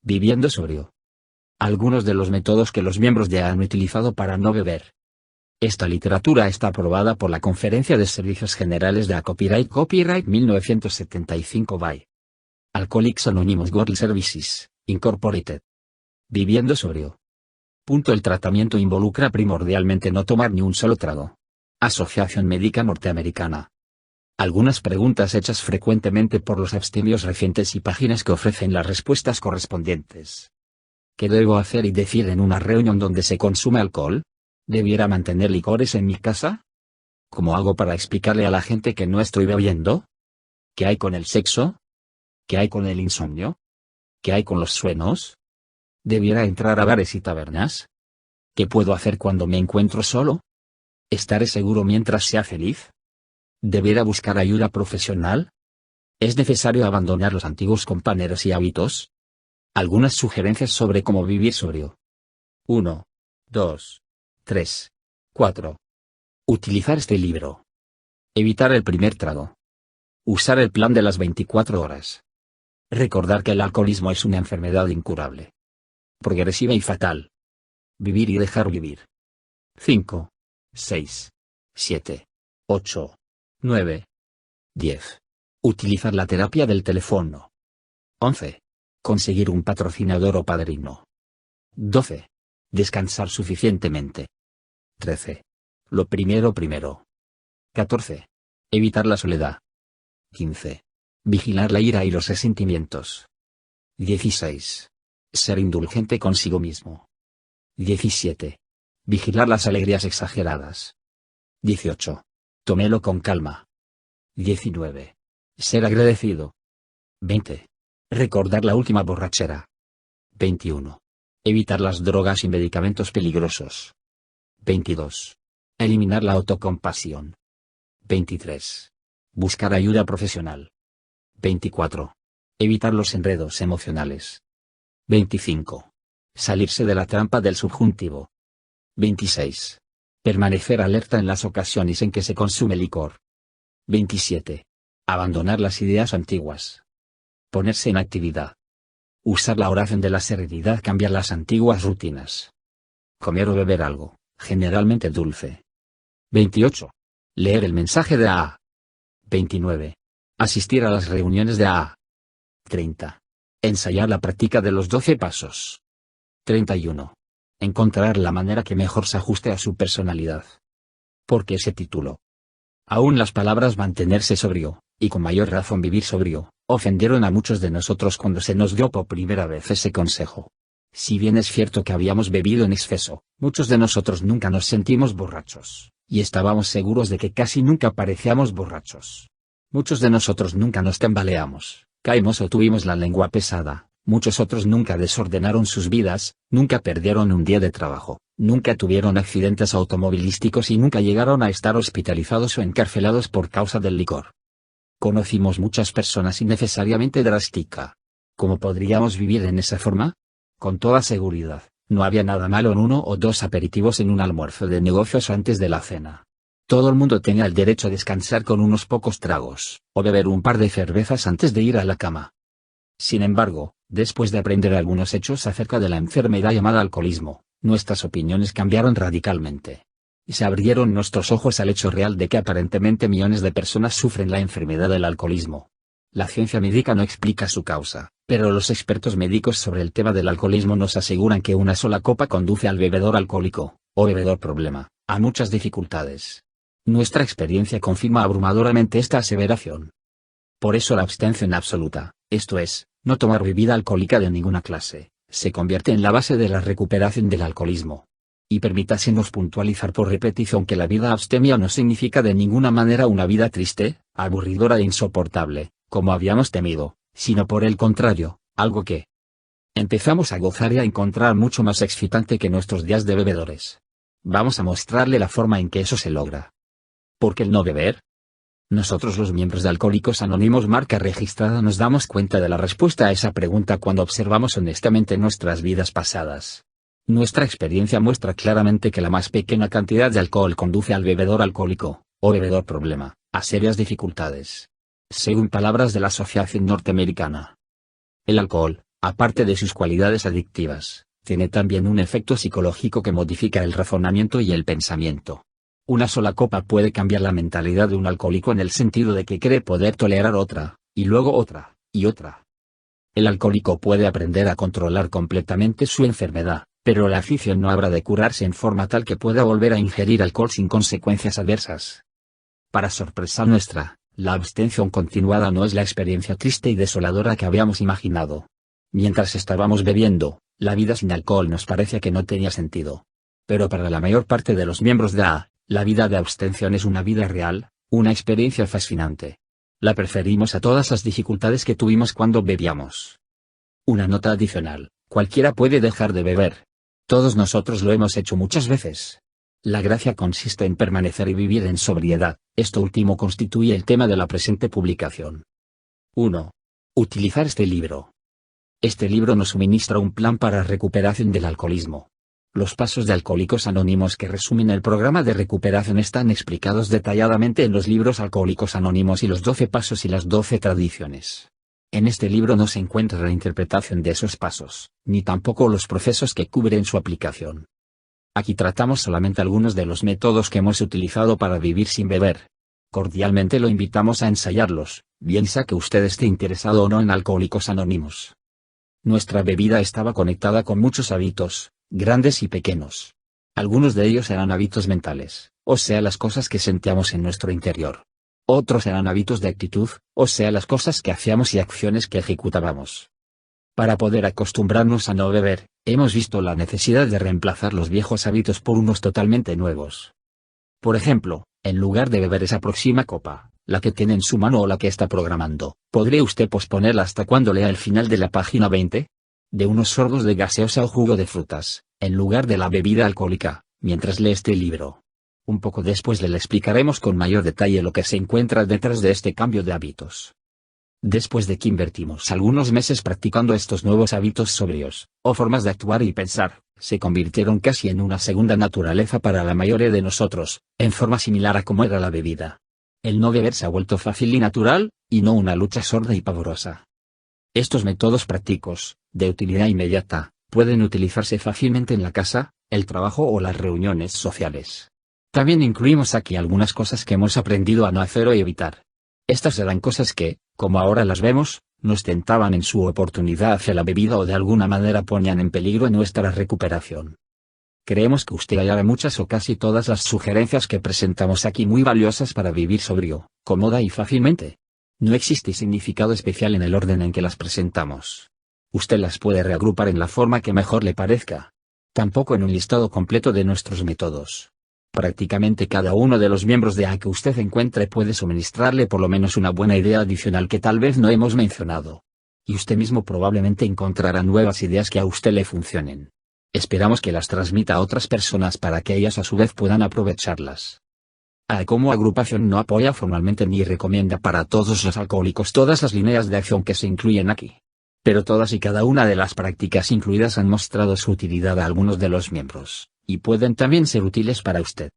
Viviendo sobrio. Algunos de los métodos que los miembros de AA han utilizado para no beber. Esta literatura está aprobada por la Conferencia de Servicios Generales de AA Copyright 1975 by Alcoholics Anonymous World Services, Incorporated. Viviendo sobrio. El tratamiento involucra primordialmente no tomar ni un solo trago. Asociación Médica Norteamericana. Algunas preguntas hechas frecuentemente por los abstemios recientes y páginas que ofrecen las respuestas correspondientes. ¿Qué debo hacer y decir en una reunión donde se consume alcohol? ¿Debiera mantener licores en mi casa? ¿Cómo hago para explicarle a la gente que no estoy bebiendo? ¿Qué hay con el sexo? ¿Qué hay con el insomnio? ¿Qué hay con los sueños? ¿Debiera entrar a bares y tabernas? ¿Qué puedo hacer cuando me encuentro solo? ¿Estaré seguro mientras sea feliz? ¿Debiera buscar ayuda profesional? ¿Es necesario abandonar los antiguos compañeros y hábitos? Algunas sugerencias sobre cómo vivir sobrio. 1, 2, 3, 4. Utilizar este libro. Evitar el primer trago. Usar el plan de las 24 horas. Recordar que el alcoholismo es una enfermedad incurable, progresiva y fatal. Vivir y dejar vivir. 5, 6, 7, 8, 9, 10. Utilizar la terapia del teléfono. 11. Conseguir un patrocinador o padrino. 12. Descansar suficientemente. 13. Lo primero. 14. Evitar la soledad. 15. Vigilar la ira y los resentimientos. 16. Ser indulgente consigo mismo. 17. Vigilar las alegrías exageradas. 18. Tómelo con calma. 19. Ser agradecido. 20. Recordar la última borrachera. 21. Evitar las drogas y medicamentos peligrosos. 22. Eliminar la autocompasión. 23. Buscar ayuda profesional. 24. Evitar los enredos emocionales. 25. Salirse de la trampa del subjuntivo. 26. Permanecer alerta en las ocasiones en que se consume licor. 27. Abandonar las ideas antiguas. Ponerse en actividad. Usar la oración de la serenidad, cambiar las antiguas rutinas. Comer o beber algo, generalmente dulce. 28. Leer el mensaje de AA. 29. Asistir a las reuniones de AA. 30. Ensayar la práctica de los 12 pasos. 31. Encontrar la manera que mejor se ajuste a su personalidad. ¿Por qué ese título? Aún las palabras mantenerse sobrio, y con mayor razón vivir sobrio, ofendieron a muchos de nosotros cuando se nos dio por primera vez ese consejo. Si bien es cierto que habíamos bebido en exceso, muchos de nosotros nunca nos sentimos borrachos, y estábamos seguros de que casi nunca parecíamos borrachos. Muchos de nosotros nunca nos tambaleamos, caímos o tuvimos la lengua pesada, muchos otros nunca desordenaron sus vidas, nunca perdieron un día de trabajo, nunca tuvieron accidentes automovilísticos y nunca llegaron a estar hospitalizados o encarcelados por causa del licor. Conocimos muchas personas innecesariamente drásticas. ¿Cómo podríamos vivir en esa forma? Con toda seguridad, no había nada malo en 1 o 2 aperitivos en un almuerzo de negocios antes de la cena. Todo el mundo tenía el derecho a descansar con unos pocos tragos, o beber un par de cervezas antes de ir a la cama. Sin embargo, después de aprender algunos hechos acerca de la enfermedad llamada alcoholismo, nuestras opiniones cambiaron radicalmente. Y se abrieron nuestros ojos al hecho real de que aparentemente millones de personas sufren la enfermedad del alcoholismo. La ciencia médica no explica su causa, pero los expertos médicos sobre el tema del alcoholismo nos aseguran que una sola copa conduce al bebedor alcohólico, o bebedor problema, a muchas dificultades. Nuestra experiencia confirma abrumadoramente esta aseveración. Por eso la abstención absoluta, esto es, no tomar bebida alcohólica de ninguna clase, se convierte en la base de la recuperación del alcoholismo. Y permítasenos puntualizar por repetición que la vida abstemia no significa de ninguna manera una vida triste, aburridora e insoportable, como habíamos temido, sino por el contrario, algo que empezamos a gozar y a encontrar mucho más excitante que nuestros días de bebedores. Vamos a mostrarle la forma en que eso se logra. ¿Por qué el no beber? Nosotros los miembros de Alcohólicos Anónimos marca registrada nos damos cuenta de la respuesta a esa pregunta cuando observamos honestamente nuestras vidas pasadas. Nuestra experiencia muestra claramente que la más pequeña cantidad de alcohol conduce al bebedor alcohólico, o bebedor problema, a serias dificultades. Según palabras de la Asociación Norteamericana. El alcohol, aparte de sus cualidades adictivas, tiene también un efecto psicológico que modifica el razonamiento y el pensamiento. Una sola copa puede cambiar la mentalidad de un alcohólico en el sentido de que cree poder tolerar otra, y luego otra, y otra. El alcohólico puede aprender a controlar completamente su enfermedad, pero la afición no habrá de curarse en forma tal que pueda volver a ingerir alcohol sin consecuencias adversas. Para sorpresa nuestra, la abstención continuada no es la experiencia triste y desoladora que habíamos imaginado. Mientras estábamos bebiendo, la vida sin alcohol nos parecía que no tenía sentido. Pero para la mayor parte de los miembros de AA, la vida de abstención es una vida real, una experiencia fascinante. La preferimos a todas las dificultades que tuvimos cuando bebíamos. Una nota adicional: cualquiera puede dejar de beber. Todos nosotros lo hemos hecho muchas veces. La gracia consiste en permanecer y vivir en sobriedad. Esto último constituye el tema de la presente publicación. 1. Utilizar este libro. Este libro nos suministra un plan para recuperación del alcoholismo. Los pasos de Alcohólicos Anónimos que resumen el programa de recuperación están explicados detalladamente en los libros Alcohólicos Anónimos y los 12 pasos y las 12 tradiciones. En este libro no se encuentra la interpretación de esos pasos, ni tampoco los procesos que cubren su aplicación. Aquí tratamos solamente algunos de los métodos que hemos utilizado para vivir sin beber. Cordialmente lo invitamos a ensayarlos, bien sea que usted esté interesado o no en Alcohólicos Anónimos. Nuestra bebida estaba conectada con muchos hábitos, grandes y pequeños. Algunos de ellos eran hábitos mentales, o sea las cosas que sentíamos en nuestro interior. Otros eran hábitos de actitud, o sea las cosas que hacíamos y acciones que ejecutábamos. Para poder acostumbrarnos a no beber, hemos visto la necesidad de reemplazar los viejos hábitos por unos totalmente nuevos. Por ejemplo, en lugar de beber esa próxima copa, la que tiene en su mano o la que está programando, ¿podría usted posponerla hasta cuando lea el final de la página 20? De unos sorbos de gaseosa o jugo de frutas, en lugar de la bebida alcohólica, mientras lee este libro. Un poco después le explicaremos con mayor detalle lo que se encuentra detrás de este cambio de hábitos. Después de que invertimos algunos meses practicando estos nuevos hábitos sobrios, o formas de actuar y pensar, se convirtieron casi en una segunda naturaleza para la mayoría de nosotros, en forma similar a como era la bebida. El no beber se ha vuelto fácil y natural, y no una lucha sorda y pavorosa. Estos métodos prácticos, de utilidad inmediata, pueden utilizarse fácilmente en la casa, el trabajo o las reuniones sociales. También incluimos aquí algunas cosas que hemos aprendido a no hacer o evitar. Estas eran cosas que, como ahora las vemos, nos tentaban en su oportunidad hacia la bebida o de alguna manera ponían en peligro nuestra recuperación. Creemos que usted hallará muchas o casi todas las sugerencias que presentamos aquí muy valiosas para vivir sobrio, cómoda y fácilmente. No existe significado especial en el orden en que las presentamos. Usted las puede reagrupar en la forma que mejor le parezca. Tampoco en un listado completo de nuestros métodos. Prácticamente cada uno de los miembros de AA que usted encuentre puede suministrarle por lo menos una buena idea adicional que tal vez no hemos mencionado. Y usted mismo probablemente encontrará nuevas ideas que a usted le funcionen. Esperamos que las transmita a otras personas para que ellas a su vez puedan aprovecharlas. AA como agrupación no apoya formalmente ni recomienda para todos los alcohólicos todas las líneas de acción que se incluyen aquí. Pero todas y cada una de las prácticas incluidas han mostrado su utilidad a algunos de los miembros, y pueden también ser útiles para usted.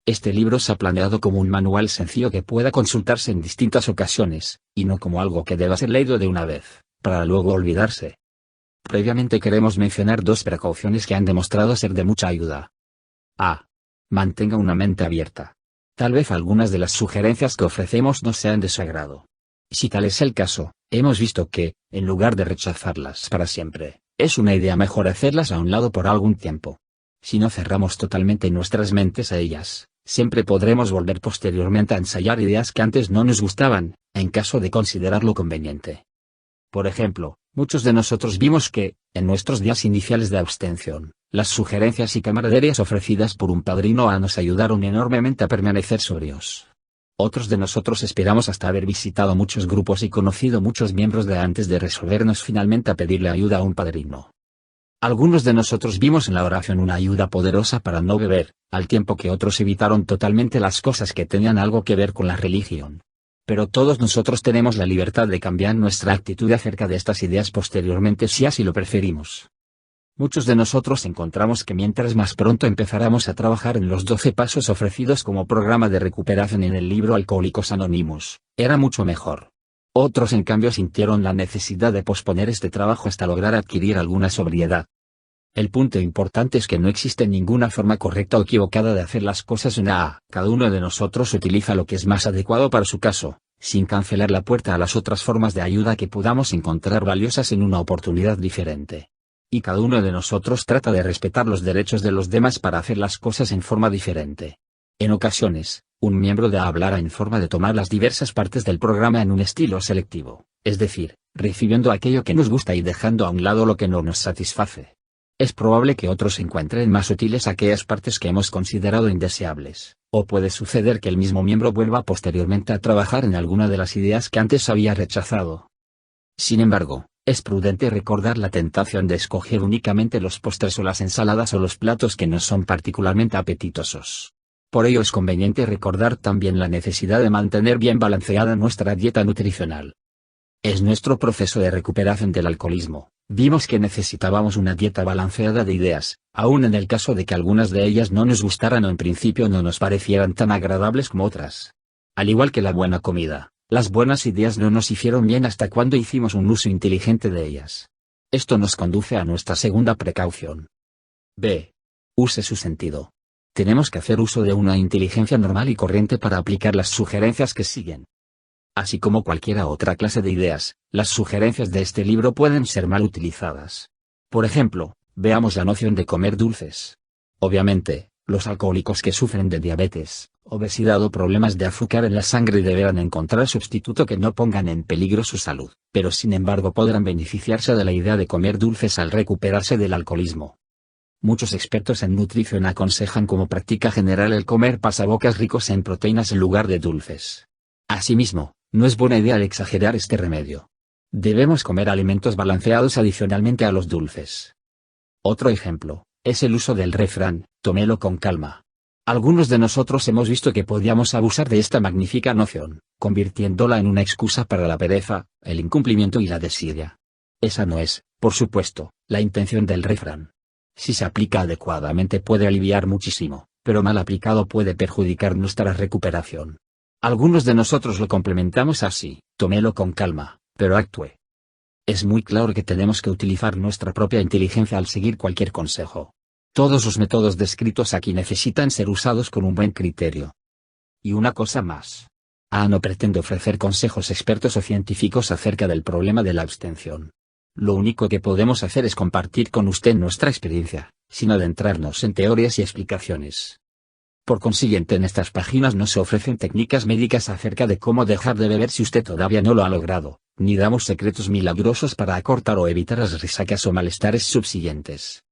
Este libro se ha planeado como un manual sencillo que pueda consultarse en distintas ocasiones, y no como algo que deba ser leído de una vez, para luego olvidarse. Previamente queremos mencionar dos precauciones que han demostrado ser de mucha ayuda. A. Mantenga una mente abierta. Tal vez algunas de las sugerencias que ofrecemos no sean de su agrado. Si tal es el caso, hemos visto que, en lugar de rechazarlas para siempre, es una idea mejor hacerlas a un lado por algún tiempo. Si no cerramos totalmente nuestras mentes a ellas, siempre podremos volver posteriormente a ensayar ideas que antes no nos gustaban, en caso de considerarlo conveniente. Por ejemplo, muchos de nosotros vimos que, en nuestros días iniciales de abstención, las sugerencias y camaraderías ofrecidas por un padrino AA nos ayudaron enormemente a permanecer sobrios. Otros de nosotros esperamos hasta haber visitado muchos grupos y conocido muchos miembros de AA antes de resolvernos finalmente a pedirle ayuda a un padrino. Algunos de nosotros vimos en la oración una ayuda poderosa para no beber, al tiempo que otros evitaron totalmente las cosas que tenían algo que ver con la religión. Pero todos nosotros tenemos la libertad de cambiar nuestra actitud acerca de estas ideas posteriormente si así lo preferimos. Muchos de nosotros encontramos que mientras más pronto empezáramos a trabajar en los 12 pasos ofrecidos como programa de recuperación en el libro Alcohólicos Anónimos, era mucho mejor. Otros en cambio sintieron la necesidad de posponer este trabajo hasta lograr adquirir alguna sobriedad. El punto importante es que no existe ninguna forma correcta o equivocada de hacer las cosas cada uno de nosotros utiliza lo que es más adecuado para su caso, sin cancelar la puerta a las otras formas de ayuda que podamos encontrar valiosas en una oportunidad diferente. Y cada uno de nosotros trata de respetar los derechos de los demás para hacer las cosas en forma diferente. En ocasiones, un miembro hablará en forma de tomar las diversas partes del programa en un estilo selectivo, es decir, recibiendo aquello que nos gusta y dejando a un lado lo que no nos satisface. Es probable que otros encuentren más útiles aquellas partes que hemos considerado indeseables, o puede suceder que el mismo miembro vuelva posteriormente a trabajar en alguna de las ideas que antes había rechazado. Sin embargo, es prudente recordar la tentación de escoger únicamente los postres o las ensaladas o los platos que no son particularmente apetitosos. Por ello es conveniente recordar también la necesidad de mantener bien balanceada nuestra dieta nutricional. Es nuestro proceso de recuperación del alcoholismo. Vimos que necesitábamos una dieta balanceada de ideas, aun en el caso de que algunas de ellas no nos gustaran o en principio no nos parecieran tan agradables como otras. Al igual que la buena comida, las buenas ideas no nos hicieron bien hasta cuando hicimos un uso inteligente de ellas. Esto nos conduce a nuestra segunda precaución. B. Use su sentido. Tenemos que hacer uso de una inteligencia normal y corriente para aplicar las sugerencias que siguen. Así como cualquiera otra clase de ideas, las sugerencias de este libro pueden ser mal utilizadas. Por ejemplo, veamos la noción de comer dulces. Obviamente, los alcohólicos que sufren de diabetes, obesidad o problemas de azúcar en la sangre deberán encontrar sustituto que no pongan en peligro su salud, pero sin embargo podrán beneficiarse de la idea de comer dulces al recuperarse del alcoholismo. Muchos expertos en nutrición aconsejan como práctica general el comer pasabocas ricos en proteínas en lugar de dulces. Asimismo, no es buena idea exagerar este remedio. Debemos comer alimentos balanceados adicionalmente a los dulces. Otro ejemplo, es el uso del refrán, tómelo con calma. Algunos de nosotros hemos visto que podíamos abusar de esta magnífica noción, convirtiéndola en una excusa para la pereza, el incumplimiento y la desidia. Esa no es, por supuesto, la intención del refrán. Si se aplica adecuadamente puede aliviar muchísimo, pero mal aplicado puede perjudicar nuestra recuperación. Algunos de nosotros lo complementamos así, tómelo con calma, pero actúe. Es muy claro que tenemos que utilizar nuestra propia inteligencia al seguir cualquier consejo. Todos los métodos descritos aquí necesitan ser usados con un buen criterio. Y una cosa más. No pretendo ofrecer consejos expertos o científicos acerca del problema de la abstención. Lo único que podemos hacer es compartir con usted nuestra experiencia, sin adentrarnos en teorías y explicaciones. Por consiguiente, en estas páginas no se ofrecen técnicas médicas acerca de cómo dejar de beber si usted todavía no lo ha logrado, ni damos secretos milagrosos para acortar o evitar las resacas o malestares subsiguientes.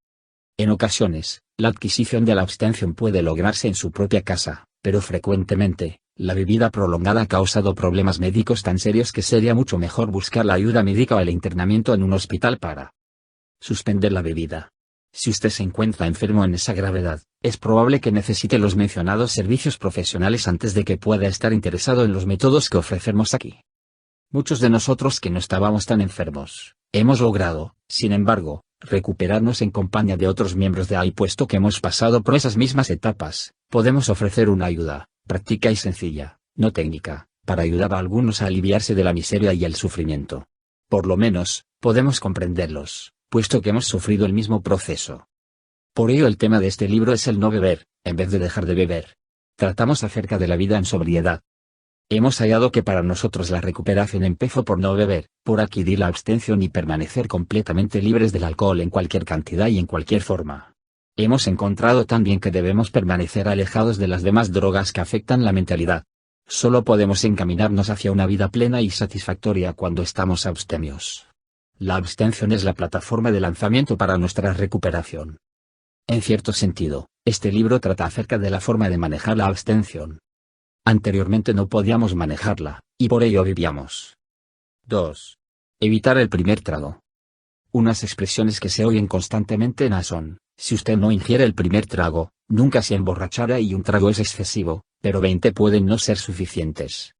En ocasiones, la adquisición de la abstención puede lograrse en su propia casa, pero frecuentemente, la bebida prolongada ha causado problemas médicos tan serios que sería mucho mejor buscar la ayuda médica o el internamiento en un hospital para suspender la bebida. Si usted se encuentra enfermo en esa gravedad, es probable que necesite los mencionados servicios profesionales antes de que pueda estar interesado en los métodos que ofrecemos aquí. Muchos de nosotros que no estábamos tan enfermos, hemos logrado, sin embargo, recuperarnos en compañía de otros miembros de ahí. Puesto que hemos pasado por esas mismas etapas, podemos ofrecer una ayuda, práctica y sencilla, no técnica, para ayudar a algunos a aliviarse de la miseria y el sufrimiento. Por lo menos, podemos comprenderlos, puesto que hemos sufrido el mismo proceso. Por ello el tema de este libro es el no beber, en vez de dejar de beber. Tratamos acerca de la vida en sobriedad. Hemos hallado que para nosotros la recuperación empezó por no beber, por adquirir la abstención y permanecer completamente libres del alcohol en cualquier cantidad y en cualquier forma. Hemos encontrado también que debemos permanecer alejados de las demás drogas que afectan la mentalidad. Solo podemos encaminarnos hacia una vida plena y satisfactoria cuando estamos abstemios. La abstención es la plataforma de lanzamiento para nuestra recuperación. En cierto sentido, este libro trata acerca de la forma de manejar la abstención. Anteriormente no podíamos manejarla, y por ello vivíamos. 2. Evitar el primer trago. Unas expresiones que se oyen constantemente son: si usted no ingiere el primer trago, nunca se emborrachará y un trago es excesivo, pero 20 pueden no ser suficientes.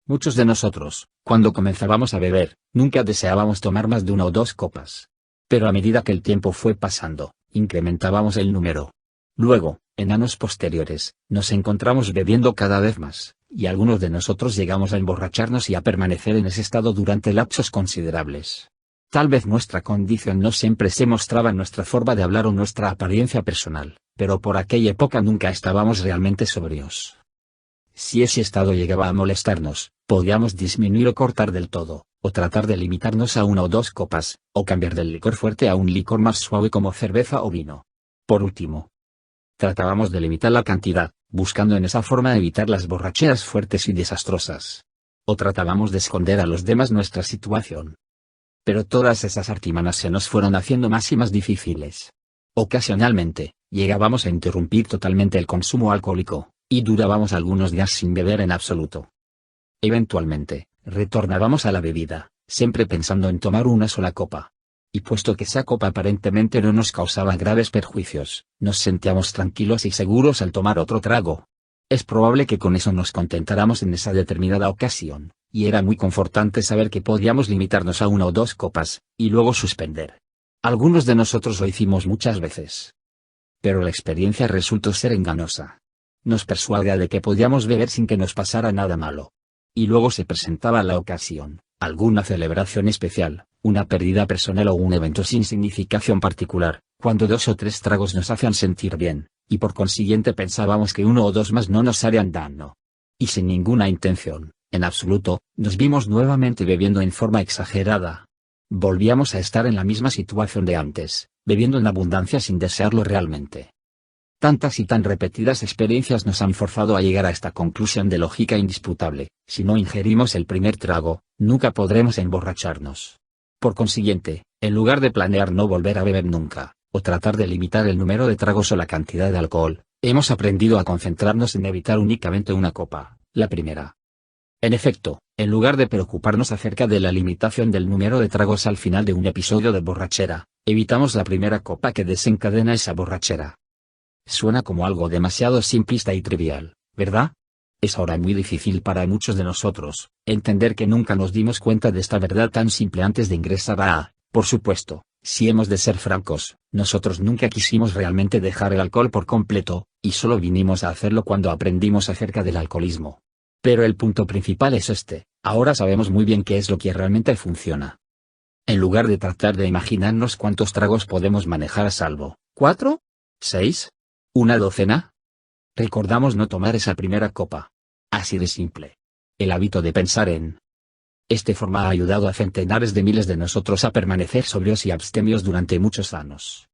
Muchos de nosotros, cuando comenzábamos a beber, nunca deseábamos tomar más de 1 o 2 copas. Pero a medida que el tiempo fue pasando, incrementábamos el número. Luego, en años posteriores, nos encontramos bebiendo cada vez más, y algunos de nosotros llegamos a emborracharnos y a permanecer en ese estado durante lapsos considerables. Tal vez nuestra condición no siempre se mostraba en nuestra forma de hablar o nuestra apariencia personal, pero por aquella época nunca estábamos realmente sobrios. Si ese estado llegaba a molestarnos, podíamos disminuir o cortar del todo, o tratar de limitarnos a 1 o 2 copas, o cambiar del licor fuerte a un licor más suave como cerveza o vino. Por último, tratábamos de limitar la cantidad, buscando en esa forma evitar las borracheras fuertes y desastrosas. O tratábamos de esconder a los demás nuestra situación. Pero todas esas artimañas se nos fueron haciendo más y más difíciles. Ocasionalmente, llegábamos a interrumpir totalmente el consumo alcohólico, y durábamos algunos días sin beber en absoluto. Eventualmente, retornábamos a la bebida, siempre pensando en tomar una sola copa. Y puesto que esa copa aparentemente no nos causaba graves perjuicios, nos sentíamos tranquilos y seguros al tomar otro trago. Es probable que con eso nos contentáramos en esa determinada ocasión, y era muy confortante saber que podíamos limitarnos a 1 o 2 copas, y luego suspender. Algunos de nosotros lo hicimos muchas veces. Pero la experiencia resultó ser engañosa. Nos persuadía de que podíamos beber sin que nos pasara nada malo. Y luego se presentaba la ocasión, alguna celebración especial, una pérdida personal o un evento sin significación particular, cuando 2 o 3 tragos nos hacían sentir bien, y por consiguiente pensábamos que 1 o 2 más no nos harían daño. Y sin ninguna intención, en absoluto, nos vimos nuevamente bebiendo en forma exagerada. Volvíamos a estar en la misma situación de antes, bebiendo en abundancia sin desearlo realmente. Tantas y tan repetidas experiencias nos han forzado a llegar a esta conclusión de lógica indisputable: si no ingerimos el primer trago, nunca podremos emborracharnos. Por consiguiente, en lugar de planear no volver a beber nunca, o tratar de limitar el número de tragos o la cantidad de alcohol, hemos aprendido a concentrarnos en evitar únicamente una copa, la primera. En efecto, en lugar de preocuparnos acerca de la limitación del número de tragos al final de un episodio de borrachera, evitamos la primera copa que desencadena esa borrachera. Suena como algo demasiado simplista y trivial, ¿verdad? Es ahora muy difícil para muchos de nosotros entender que nunca nos dimos cuenta de esta verdad tan simple antes de ingresar a, por supuesto, si hemos de ser francos, nosotros nunca quisimos realmente dejar el alcohol por completo, y solo vinimos a hacerlo cuando aprendimos acerca del alcoholismo. Pero el punto principal es este: ahora sabemos muy bien qué es lo que realmente funciona. En lugar de tratar de imaginarnos cuántos tragos podemos manejar a salvo, ¿4? ¿6? ¿Una docena? Recordamos no tomar esa primera copa. Así de simple. El hábito de pensar en esta forma ha ayudado a centenares de miles de nosotros a permanecer sobrios y abstemios durante muchos años.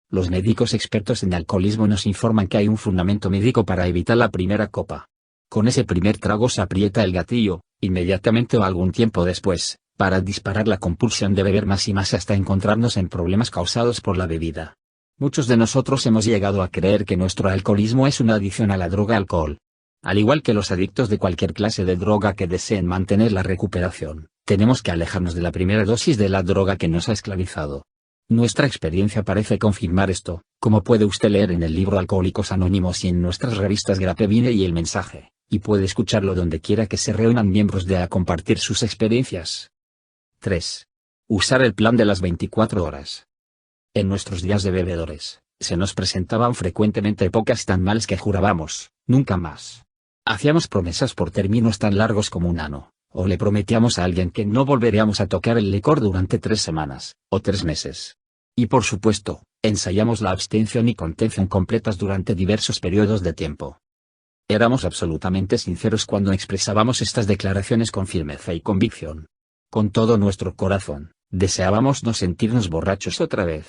Los médicos expertos en alcoholismo nos informan que hay un fundamento médico para evitar la primera copa. Con ese primer trago se aprieta el gatillo, inmediatamente o algún tiempo después, para disparar la compulsión de beber más y más hasta encontrarnos en problemas causados por la bebida. Muchos de nosotros hemos llegado a creer que nuestro alcoholismo es una adicción a la droga alcohol. Al igual que los adictos de cualquier clase de droga que deseen mantener la recuperación, tenemos que alejarnos de la primera dosis de la droga que nos ha esclavizado. Nuestra experiencia parece confirmar esto, como puede usted leer en el libro Alcohólicos Anónimos y en nuestras revistas Grapevine y El Mensaje, y puede escucharlo donde quiera que se reúnan miembros de a compartir sus experiencias. 3. Usar el plan de las 24 horas. En nuestros días de bebedores, se nos presentaban frecuentemente épocas tan malas que jurábamos, nunca más. Hacíamos promesas por términos tan largos como un año, o le prometíamos a alguien que no volveríamos a tocar el licor durante 3 semanas, o 3 meses. Y por supuesto, ensayamos la abstención y contención completas durante diversos periodos de tiempo. Éramos absolutamente sinceros cuando expresábamos estas declaraciones con firmeza y convicción. Con todo nuestro corazón, deseábamos no sentirnos borrachos otra vez.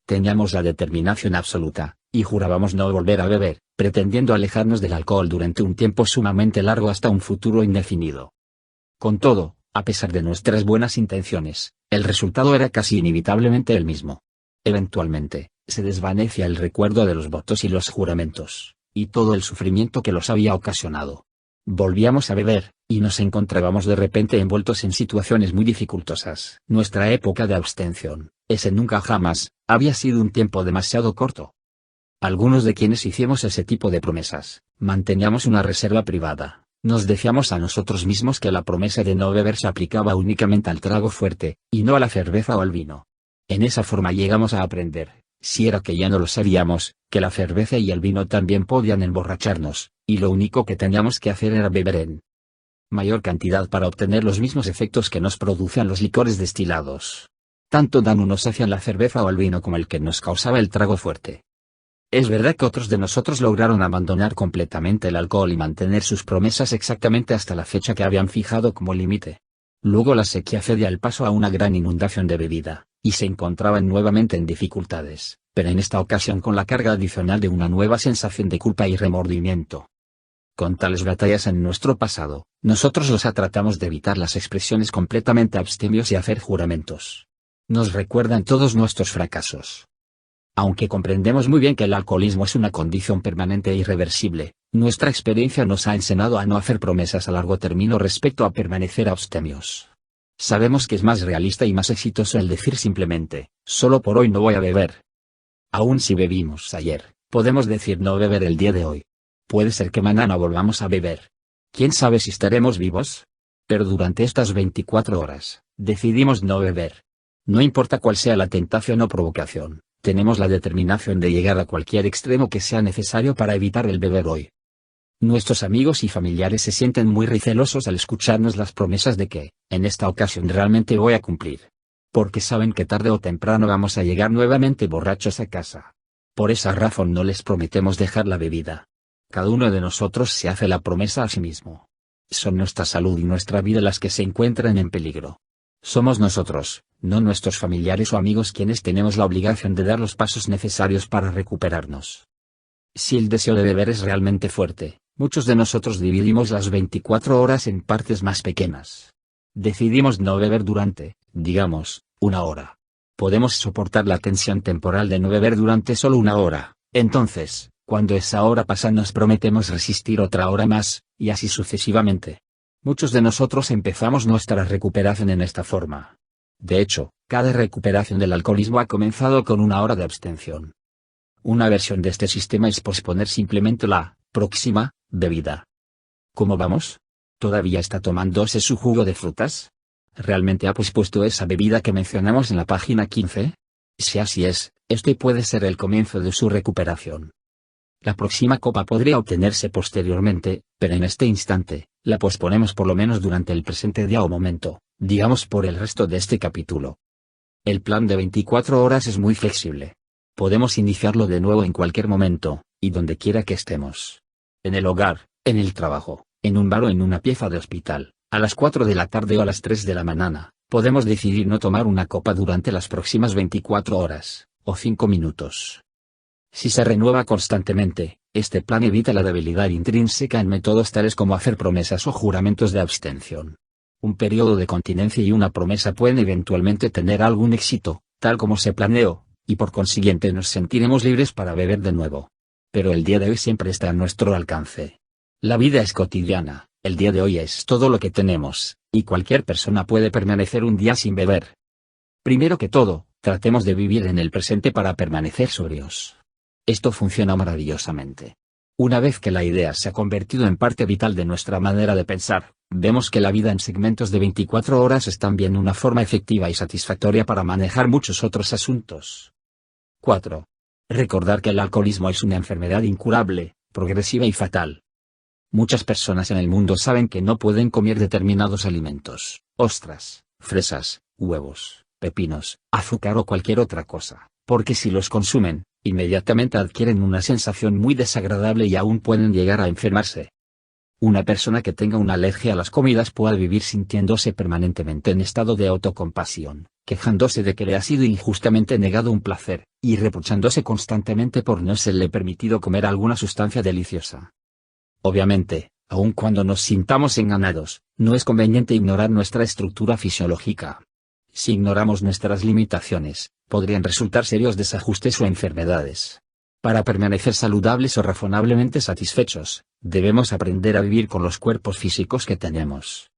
Teníamos la determinación absoluta, y jurábamos no volver a beber, pretendiendo alejarnos del alcohol durante un tiempo sumamente largo hasta un futuro indefinido. Con todo, a pesar de nuestras buenas intenciones, el resultado era casi inevitablemente el mismo. Eventualmente, se desvanecía el recuerdo de los votos y los juramentos, y todo el sufrimiento que los había ocasionado. Volvíamos a beber, y nos encontrábamos de repente envueltos en situaciones muy dificultosas. Nuestra época de abstención, ese nunca jamás, había sido un tiempo demasiado corto. Algunos de quienes hicimos ese tipo de promesas, manteníamos una reserva privada. Nos decíamos a nosotros mismos que la promesa de no beber se aplicaba únicamente al trago fuerte, y no a la cerveza o al vino. En esa forma llegamos a aprender, Si era que ya no lo sabíamos, que la cerveza y el vino también podían emborracharnos, y lo único que teníamos que hacer era beber en mayor cantidad para obtener los mismos efectos que nos producían los licores destilados. Tanto daño nos hacían la cerveza o el vino como el que nos causaba el trago fuerte. Es verdad que otros de nosotros lograron abandonar completamente el alcohol y mantener sus promesas exactamente hasta la fecha que habían fijado como límite. Luego la sequía cedía el paso a una gran inundación de bebida, y se encontraban nuevamente en dificultades, pero en esta ocasión con la carga adicional de una nueva sensación de culpa y remordimiento. Con tales batallas en nuestro pasado, nosotros tratamos de evitar las expresiones completamente abstemios y hacer juramentos. Nos recuerdan todos nuestros fracasos. Aunque comprendemos muy bien que el alcoholismo es una condición permanente e irreversible, nuestra experiencia nos ha enseñado a no hacer promesas a largo término respecto a permanecer abstemios. Sabemos que es más realista y más exitoso el decir simplemente, solo por hoy no voy a beber. Aun si bebimos ayer, podemos decir no beber el día de hoy. Puede ser que mañana volvamos a beber. ¿Quién sabe si estaremos vivos? Pero durante estas 24 horas, decidimos no beber. No importa cuál sea la tentación o provocación, tenemos la determinación de llegar a cualquier extremo que sea necesario para evitar el beber hoy. Nuestros amigos y familiares se sienten muy recelosos al escucharnos las promesas de que, en esta ocasión realmente voy a cumplir. Porque saben que tarde o temprano vamos a llegar nuevamente borrachos a casa. Por esa razón no les prometemos dejar la bebida. Cada uno de nosotros se hace la promesa a sí mismo. Son nuestra salud y nuestra vida las que se encuentran en peligro. Somos nosotros, no nuestros familiares o amigos quienes tenemos la obligación de dar los pasos necesarios para recuperarnos. Si el deseo de beber es realmente fuerte, muchos de nosotros dividimos las 24 horas en partes más pequeñas. Decidimos no beber durante, digamos, una hora. Podemos soportar la tensión temporal de no beber durante solo una hora, entonces, cuando esa hora pasa nos prometemos resistir otra hora más, y así sucesivamente. Muchos de nosotros empezamos nuestra recuperación en esta forma. De hecho, cada recuperación del alcoholismo ha comenzado con una hora de abstención. Una versión de este sistema es posponer simplemente la próxima bebida. ¿Cómo vamos? ¿Todavía está tomándose su jugo de frutas? ¿Realmente ha pospuesto esa bebida que mencionamos en la página 15? Si así es, este puede ser el comienzo de su recuperación. La próxima copa podría obtenerse posteriormente, pero en este instante, la posponemos por lo menos durante el presente día o momento, digamos por el resto de este capítulo. El plan de 24 horas es muy flexible. Podemos iniciarlo de nuevo en cualquier momento, y donde quiera que estemos. En el hogar, en el trabajo, en un bar o en una pieza de hospital, a las 4 de la tarde o a las 3 de la mañana, podemos decidir no tomar una copa durante las próximas 24 horas, o 5 minutos. Si se renueva constantemente, este plan evita la debilidad intrínseca en métodos tales como hacer promesas o juramentos de abstención. Un periodo de continencia y una promesa pueden eventualmente tener algún éxito, tal como se planeó, y por consiguiente nos sentiremos libres para beber de nuevo. Pero el día de hoy siempre está a nuestro alcance. La vida es cotidiana, el día de hoy es todo lo que tenemos, y cualquier persona puede permanecer un día sin beber. Primero que todo, tratemos de vivir en el presente para permanecer sobrios. Esto funciona maravillosamente. Una vez que la idea se ha convertido en parte vital de nuestra manera de pensar, vemos que la vida en segmentos de 24 horas es también una forma efectiva y satisfactoria para manejar muchos otros asuntos. 4. Recordar que el alcoholismo es una enfermedad incurable, progresiva y fatal. Muchas personas en el mundo saben que no pueden comer determinados alimentos, ostras, fresas, huevos, pepinos, azúcar o cualquier otra cosa, porque si los consumen, inmediatamente adquieren una sensación muy desagradable y aún pueden llegar a enfermarse. Una persona que tenga una alergia a las comidas puede vivir sintiéndose permanentemente en estado de autocompasión, quejándose de que le ha sido injustamente negado un placer, y reprochándose constantemente por no serle permitido comer alguna sustancia deliciosa. Obviamente, aun cuando nos sintamos engañados, no es conveniente ignorar nuestra estructura fisiológica. Si ignoramos nuestras limitaciones, podrían resultar serios desajustes o enfermedades. Para permanecer saludables o razonablemente satisfechos, debemos aprender a vivir con los cuerpos físicos que tenemos.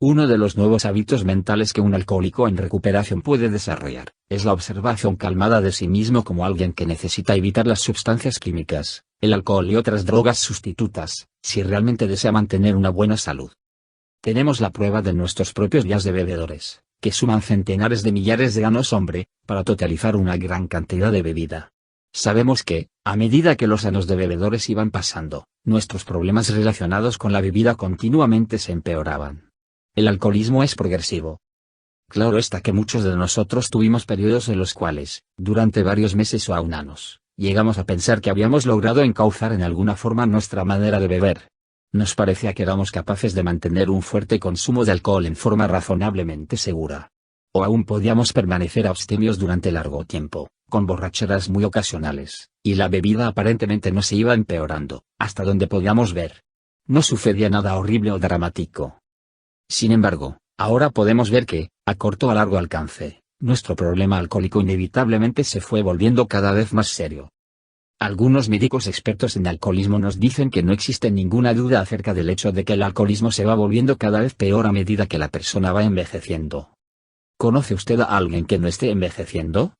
Uno de los nuevos hábitos mentales que un alcohólico en recuperación puede desarrollar, es la observación calmada de sí mismo como alguien que necesita evitar las sustancias químicas, el alcohol y otras drogas sustitutas, si realmente desea mantener una buena salud. Tenemos la prueba de nuestros propios días de bebedores, que suman centenares de millares de años hombre, para totalizar una gran cantidad de bebida. Sabemos que, a medida que los años de bebedores iban pasando, nuestros problemas relacionados con la bebida continuamente se empeoraban. El alcoholismo es progresivo. Claro está que muchos de nosotros tuvimos periodos en los cuales, durante varios meses o aún años, llegamos a pensar que habíamos logrado encauzar en alguna forma nuestra manera de beber. Nos parecía que éramos capaces de mantener un fuerte consumo de alcohol en forma razonablemente segura. O aún podíamos permanecer abstemios durante largo tiempo, con borracheras muy ocasionales, y la bebida aparentemente no se iba empeorando, hasta donde podíamos ver. No sucedía nada horrible o dramático. Sin embargo, ahora podemos ver que, a corto o largo alcance, nuestro problema alcohólico inevitablemente se fue volviendo cada vez más serio. Algunos médicos expertos en alcoholismo nos dicen que no existe ninguna duda acerca del hecho de que el alcoholismo se va volviendo cada vez peor a medida que la persona va envejeciendo. ¿Conoce usted a alguien que no esté envejeciendo?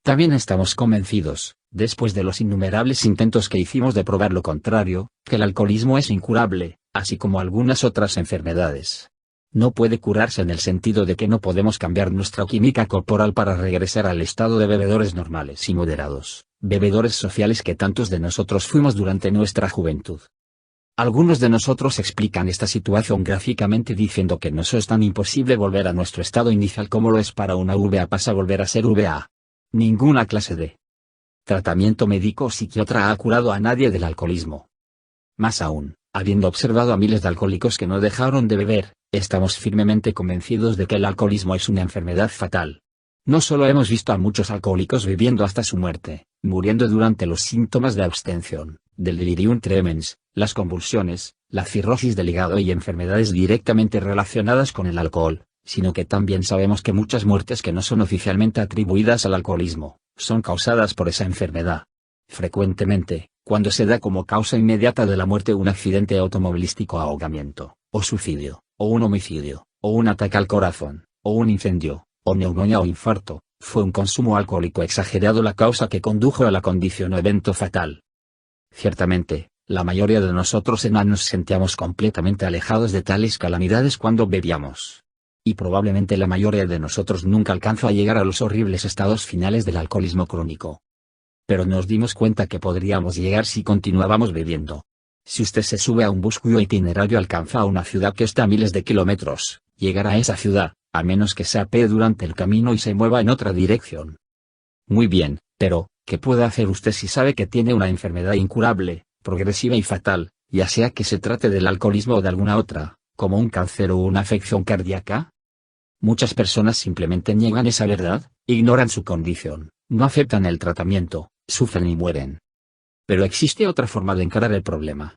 También estamos convencidos, después de los innumerables intentos que hicimos de probar lo contrario, que el alcoholismo es incurable, así como algunas otras enfermedades. No puede curarse en el sentido de que no podemos cambiar nuestra química corporal para regresar al estado de bebedores normales y moderados, bebedores sociales que tantos de nosotros fuimos durante nuestra juventud. Algunos de nosotros explican esta situación gráficamente diciendo que no es tan imposible volver a nuestro estado inicial como lo es para una uva pasa a volver a ser uva. Ninguna clase de tratamiento médico o psiquiatra ha curado a nadie del alcoholismo. Más aún, habiendo observado a miles de alcohólicos que no dejaron de beber, estamos firmemente convencidos de que el alcoholismo es una enfermedad fatal. No solo hemos visto a muchos alcohólicos bebiendo hasta su muerte, muriendo durante los síntomas de abstención, del delirium tremens, las convulsiones, la cirrosis del hígado y enfermedades directamente relacionadas con el alcohol, sino que también sabemos que muchas muertes que no son oficialmente atribuidas al alcoholismo, son causadas por esa enfermedad. Frecuentemente, cuando se da como causa inmediata de la muerte un accidente automovilístico, ahogamiento, o suicidio, o un homicidio, o un ataque al corazón, o un incendio, o neumonía o infarto, fue un consumo alcohólico exagerado la causa que condujo a la condición o evento fatal. Ciertamente, la mayoría de nosotros nos sentíamos completamente alejados de tales calamidades cuando bebíamos. Y probablemente la mayoría de nosotros nunca alcanzó a llegar a los horribles estados finales del alcoholismo crónico. Pero nos dimos cuenta que podríamos llegar si continuábamos bebiendo. Si usted se sube a un bus cuyo itinerario alcanza a una ciudad que está a miles de kilómetros, llegará a esa ciudad, a menos que se apee durante el camino y se mueva en otra dirección. Muy bien, pero, ¿qué puede hacer usted si sabe que tiene una enfermedad incurable, progresiva y fatal, ya sea que se trate del alcoholismo o de alguna otra, como un cáncer o una afección cardíaca? Muchas personas simplemente niegan esa verdad, ignoran su condición, no aceptan el tratamiento, sufren y mueren. Pero existe otra forma de encarar el problema.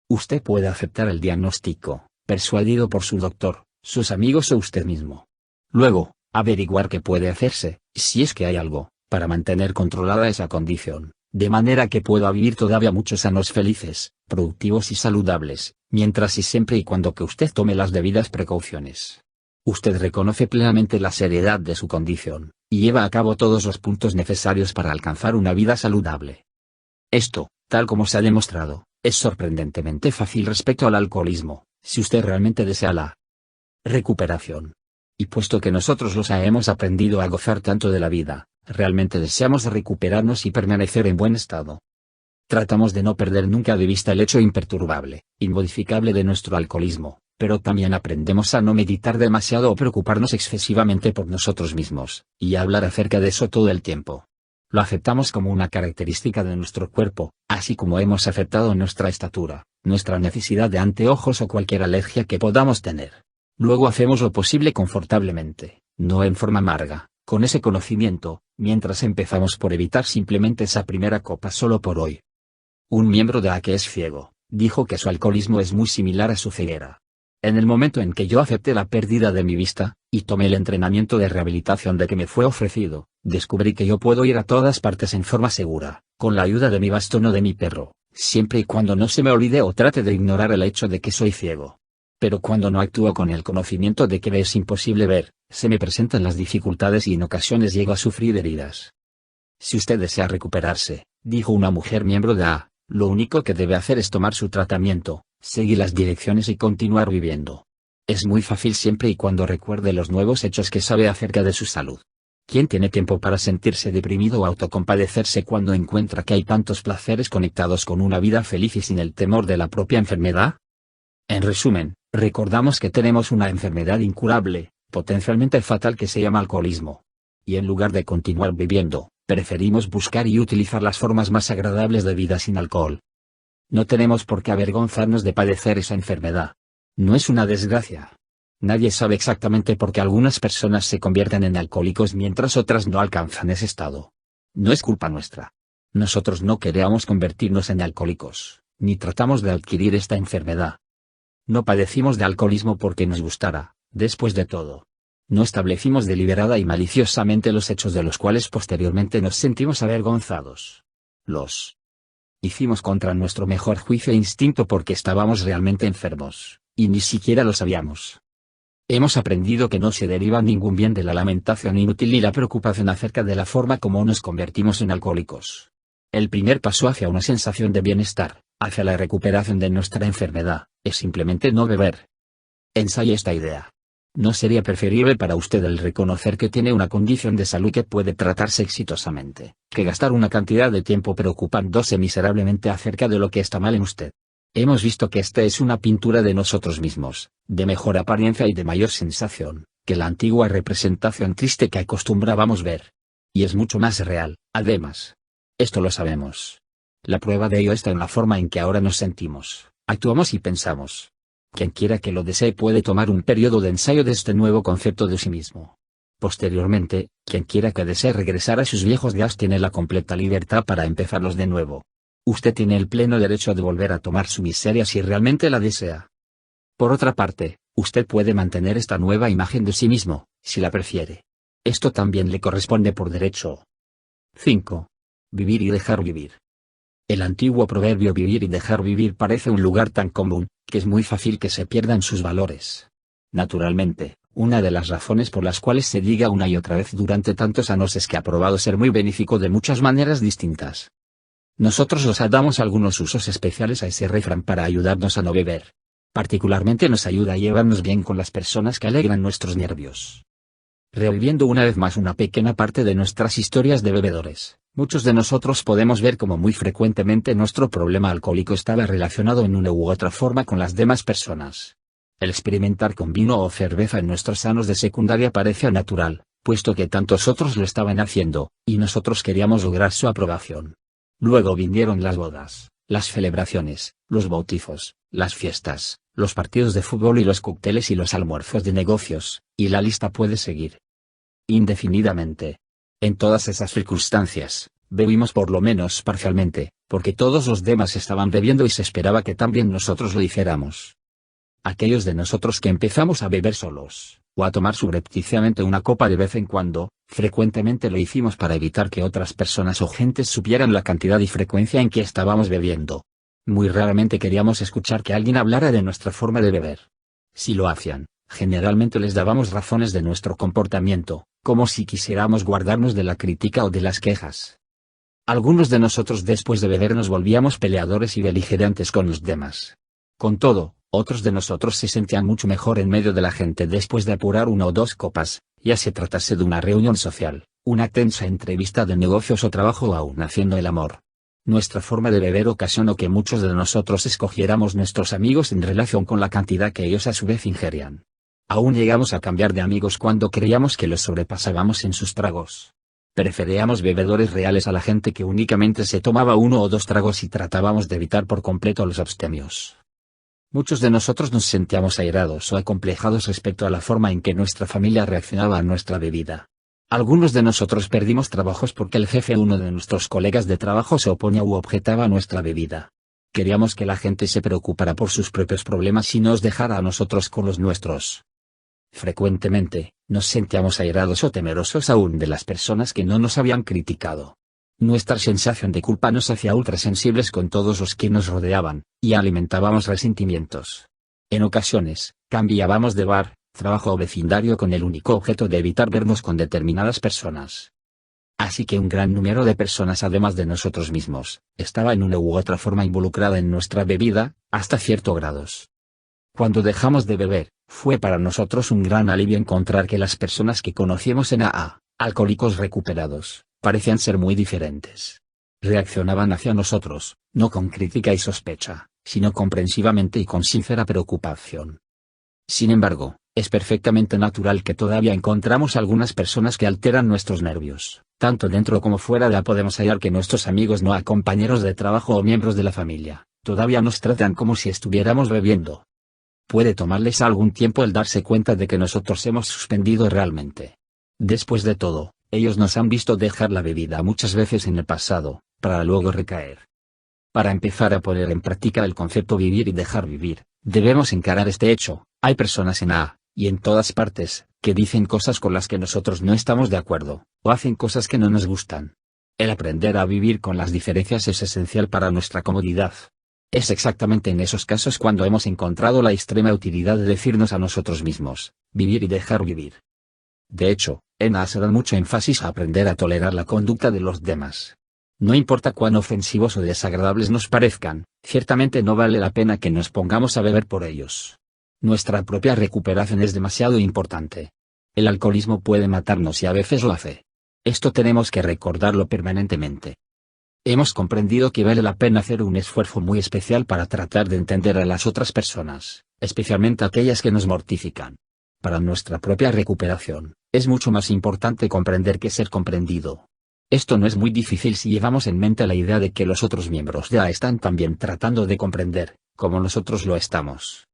Usted puede aceptar el diagnóstico, persuadido por su doctor, sus amigos o usted mismo. Luego, averiguar qué puede hacerse, si es que hay algo, para mantener controlada esa condición, de manera que pueda vivir todavía muchos años felices, productivos y saludables, mientras y siempre y cuando que usted tome las debidas precauciones. Usted reconoce plenamente la seriedad de su condición, y lleva a cabo todos los puntos necesarios para alcanzar una vida saludable. Esto, tal como se ha demostrado, es sorprendentemente fácil respecto al alcoholismo, si usted realmente desea la recuperación. Y puesto que nosotros los hemos aprendido a gozar tanto de la vida, realmente deseamos recuperarnos y permanecer en buen estado. Tratamos de no perder nunca de vista el hecho imperturbable, inmodificable de nuestro alcoholismo, pero también aprendemos a no meditar demasiado o preocuparnos excesivamente por nosotros mismos, y a hablar acerca de eso todo el tiempo. Lo aceptamos como una característica de nuestro cuerpo, así como hemos aceptado nuestra estatura, nuestra necesidad de anteojos o cualquier alergia que podamos tener. Luego hacemos lo posible confortablemente, no en forma amarga, con ese conocimiento, mientras empezamos por evitar simplemente esa primera copa solo por hoy. Un miembro de A que es ciego, dijo que su alcoholismo es muy similar a su ceguera. En el momento en que yo acepté la pérdida de mi vista, y tomé el entrenamiento de rehabilitación de que me fue ofrecido, descubrí que yo puedo ir a todas partes en forma segura, con la ayuda de mi bastón o de mi perro, siempre y cuando no se me olvide o trate de ignorar el hecho de que soy ciego. Pero cuando no actúo con el conocimiento de que me es imposible ver, se me presentan las dificultades y en ocasiones llego a sufrir heridas. Si usted desea recuperarse, dijo una mujer miembro de A, lo único que debe hacer es tomar su tratamiento, seguir las direcciones y continuar viviendo. Es muy fácil siempre y cuando recuerde los nuevos hechos que sabe acerca de su salud. ¿Quién tiene tiempo para sentirse deprimido o autocompadecerse cuando encuentra que hay tantos placeres conectados con una vida feliz y sin el temor de la propia enfermedad? En resumen, recordamos que tenemos una enfermedad incurable, potencialmente fatal que se llama alcoholismo. Y en lugar de continuar viviendo, preferimos buscar y utilizar las formas más agradables de vida sin alcohol. No tenemos por qué avergonzarnos de padecer esa enfermedad. No es una desgracia. Nadie sabe exactamente por qué algunas personas se convierten en alcohólicos mientras otras no alcanzan ese estado. No es culpa nuestra. Nosotros no queríamos convertirnos en alcohólicos, ni tratamos de adquirir esta enfermedad. No padecimos de alcoholismo porque nos gustara, después de todo. No establecimos deliberada y maliciosamente los hechos de los cuales posteriormente nos sentimos avergonzados. Los hicimos contra nuestro mejor juicio e instinto porque estábamos realmente enfermos, y ni siquiera lo sabíamos. Hemos aprendido que no se deriva ningún bien de la lamentación inútil ni la preocupación acerca de la forma como nos convertimos en alcohólicos. El primer paso hacia una sensación de bienestar, hacia la recuperación de nuestra enfermedad, es simplemente no beber. Ensaye esta idea. ¿No sería preferible para usted el reconocer que tiene una condición de salud que puede tratarse exitosamente, que gastar una cantidad de tiempo preocupándose miserablemente acerca de lo que está mal en usted? Hemos visto que esta es una pintura de nosotros mismos, de mejor apariencia y de mayor sensación, que la antigua representación triste que acostumbrábamos ver. Y es mucho más real, además. Esto lo sabemos. La prueba de ello está en la forma en que ahora nos sentimos, actuamos y pensamos. Quien quiera que lo desee puede tomar un periodo de ensayo de este nuevo concepto de sí mismo. Posteriormente, quien quiera que desee regresar a sus viejos días tiene la completa libertad para empezarlos de nuevo. Usted tiene el pleno derecho de volver a tomar su miseria si realmente la desea. Por otra parte, usted puede mantener esta nueva imagen de sí mismo, si la prefiere. Esto también le corresponde por derecho. 5. Vivir y dejar vivir. El antiguo proverbio vivir y dejar vivir parece un lugar tan común, que es muy fácil que se pierdan sus valores. Naturalmente, una de las razones por las cuales se diga una y otra vez durante tantos años es que ha probado ser muy benéfico de muchas maneras distintas. Nosotros os damos algunos usos especiales a ese refrán para ayudarnos a no beber. Particularmente nos ayuda a llevarnos bien con las personas que alegran nuestros nervios. Reviviendo una vez más una pequeña parte de nuestras historias de bebedores, muchos de nosotros podemos ver cómo muy frecuentemente nuestro problema alcohólico estaba relacionado en una u otra forma con las demás personas. El experimentar con vino o cerveza en nuestros años de secundaria parecía natural, puesto que tantos otros lo estaban haciendo, y nosotros queríamos lograr su aprobación. Luego vinieron las bodas, las celebraciones, los bautizos, las fiestas, los partidos de fútbol y los cócteles y los almuerzos de negocios, y la lista puede seguir indefinidamente. En todas esas circunstancias, bebimos por lo menos parcialmente, porque todos los demás estaban bebiendo y se esperaba que también nosotros lo hiciéramos. Aquellos de nosotros que empezamos a beber solos, o a tomar subrepticiamente una copa de vez en cuando, frecuentemente lo hicimos para evitar que otras personas o gentes supieran la cantidad y frecuencia en que estábamos bebiendo. Muy raramente queríamos escuchar que alguien hablara de nuestra forma de beber. Si lo hacían, generalmente les dábamos razones de nuestro comportamiento, como si quisiéramos guardarnos de la crítica o de las quejas. Algunos de nosotros después de beber nos volvíamos peleadores y beligerantes con los demás. Con todo, otros de nosotros se sentían mucho mejor en medio de la gente después de apurar una o dos copas, ya se tratase de una reunión social, una tensa entrevista de negocios o trabajo o aún haciendo el amor. Nuestra forma de beber ocasionó que muchos de nosotros escogiéramos nuestros amigos en relación con la cantidad que ellos a su vez ingerían. Aún llegamos a cambiar de amigos cuando creíamos que los sobrepasábamos en sus tragos. Preferíamos bebedores reales a la gente que únicamente se tomaba uno o dos tragos y tratábamos de evitar por completo los abstemios. Muchos de nosotros nos sentíamos airados o acomplejados respecto a la forma en que nuestra familia reaccionaba a nuestra bebida. Algunos de nosotros perdimos trabajos porque el jefe o uno de nuestros colegas de trabajo se oponía u objetaba a nuestra bebida. Queríamos que la gente se preocupara por sus propios problemas y nos dejara a nosotros con los nuestros. Frecuentemente, nos sentíamos airados o temerosos aún de las personas que no nos habían criticado. Nuestra sensación de culpa nos hacía ultrasensibles con todos los que nos rodeaban, y alimentábamos resentimientos. En ocasiones, cambiábamos de bar, trabajo o vecindario con el único objeto de evitar vernos con determinadas personas. Así que un gran número de personas además de nosotros mismos, estaba en una u otra forma involucrada en nuestra bebida, hasta cierto grado. Cuando dejamos de beber, fue para nosotros un gran alivio encontrar que las personas que conocíamos en AA, alcohólicos recuperados, parecían ser muy diferentes. Reaccionaban hacia nosotros, no con crítica y sospecha, sino comprensivamente y con sincera preocupación. Sin embargo, es perfectamente natural que todavía encontramos algunas personas que alteran nuestros nervios, tanto dentro como fuera de A. Podemos hallar que nuestros amigos no A, compañeros de trabajo o miembros de la familia, todavía nos tratan como si estuviéramos bebiendo. Puede tomarles algún tiempo el darse cuenta de que nosotros hemos suspendido realmente. Después de todo, ellos nos han visto dejar la bebida muchas veces en el pasado, para luego recaer. Para empezar a poner en práctica el concepto vivir y dejar vivir, debemos encarar este hecho. Hay personas en A, y en todas partes, que dicen cosas con las que nosotros no estamos de acuerdo, o hacen cosas que no nos gustan. El aprender a vivir con las diferencias es esencial para nuestra comodidad. Es exactamente en esos casos cuando hemos encontrado la extrema utilidad de decirnos a nosotros mismos, vivir y dejar vivir. De hecho, en A se da mucho énfasis a aprender a tolerar la conducta de los demás. No importa cuán ofensivos o desagradables nos parezcan, ciertamente no vale la pena que nos pongamos a beber por ellos. Nuestra propia recuperación es demasiado importante. El alcoholismo puede matarnos y a veces lo hace. Esto tenemos que recordarlo permanentemente. Hemos comprendido que vale la pena hacer un esfuerzo muy especial para tratar de entender a las otras personas, especialmente aquellas que nos mortifican. Para nuestra propia recuperación, es mucho más importante comprender que ser comprendido. Esto no es muy difícil si llevamos en mente la idea de que los otros miembros de A están también tratando de comprender, como nosotros lo estamos.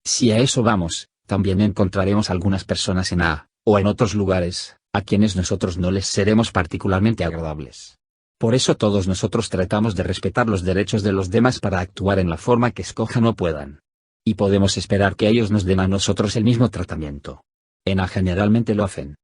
Si a eso vamos, también encontraremos algunas personas en A, o en otros lugares, a quienes nosotros no les seremos particularmente agradables. Por eso todos nosotros tratamos de respetar los derechos de los demás para actuar en la forma que escojan o puedan. Y podemos esperar que ellos nos den a nosotros el mismo tratamiento. En A generalmente lo hacen.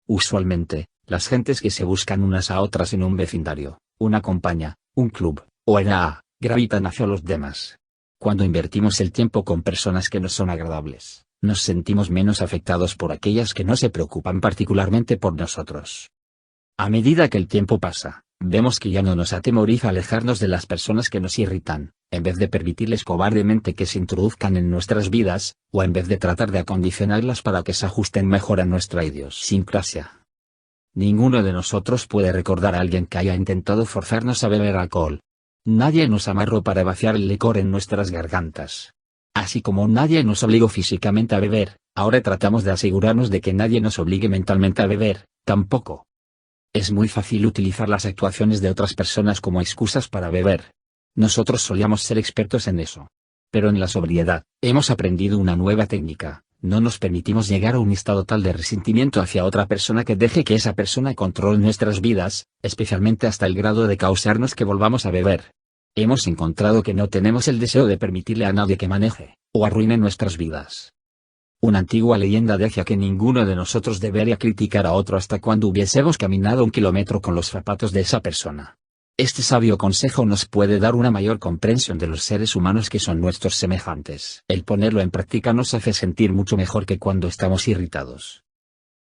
Usualmente, las gentes que se buscan unas a otras en un vecindario, una compañía, un club, o en A, gravitan hacia los demás. Cuando invertimos el tiempo con personas que nos son agradables, nos sentimos menos afectados por aquellas que no se preocupan particularmente por nosotros. A medida que el tiempo pasa, vemos que ya no nos atemoriza alejarnos de las personas que nos irritan, en vez de permitirles cobardemente que se introduzcan en nuestras vidas, o en vez de tratar de acondicionarlas para que se ajusten mejor a nuestra idiosincrasia. Ninguno de nosotros puede recordar a alguien que haya intentado forzarnos a beber alcohol. Nadie nos amarró para vaciar el licor en nuestras gargantas. Así como nadie nos obligó físicamente a beber, ahora tratamos de asegurarnos de que nadie nos obligue mentalmente a beber, tampoco. Es muy fácil utilizar las actuaciones de otras personas como excusas para beber. Nosotros solíamos ser expertos en eso. Pero en la sobriedad, hemos aprendido una nueva técnica. No nos permitimos llegar a un estado tal de resentimiento hacia otra persona que deje que esa persona controle nuestras vidas, especialmente hasta el grado de causarnos que volvamos a beber. Hemos encontrado que no tenemos el deseo de permitirle a nadie que maneje, o arruine nuestras vidas. Una antigua leyenda decía que ninguno de nosotros debería criticar a otro hasta cuando hubiésemos caminado 1 kilómetro con los zapatos de esa persona. Este sabio consejo nos puede dar una mayor comprensión de los seres humanos que son nuestros semejantes. El ponerlo en práctica nos hace sentir mucho mejor que cuando estamos irritados.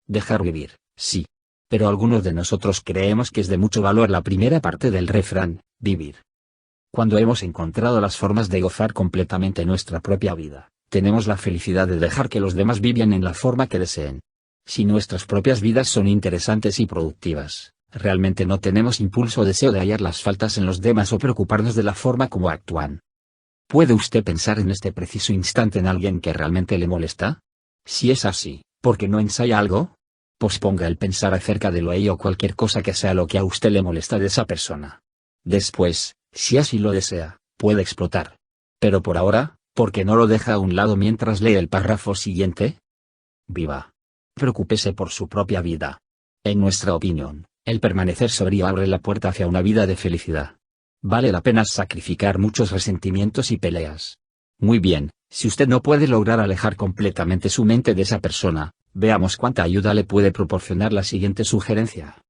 Dejar vivir, sí. Pero algunos de nosotros creemos que es de mucho valor la primera parte del refrán, vivir. Cuando hemos encontrado las formas de gozar completamente nuestra propia vida, tenemos la felicidad de dejar que los demás vivan en la forma que deseen. Si nuestras propias vidas son interesantes y productivas, realmente no tenemos impulso o deseo de hallar las faltas en los demás o preocuparnos de la forma como actúan. ¿Puede usted pensar en este preciso instante en alguien que realmente le molesta? Si es así, ¿por qué no ensaya algo? Posponga el pensar acerca de lo ello o cualquier cosa que sea lo que a usted le molesta de esa persona. Después, si así lo desea, puede explotar. Pero por ahora, ¿por qué no lo deja a un lado mientras lee el párrafo siguiente? Viva. Preocúpese por su propia vida. En nuestra opinión, el permanecer sobrio abre la puerta hacia una vida de felicidad. Vale la pena sacrificar muchos resentimientos y peleas. Muy bien, si usted no puede lograr alejar completamente su mente de esa persona, veamos cuánta ayuda le puede proporcionar la siguiente sugerencia.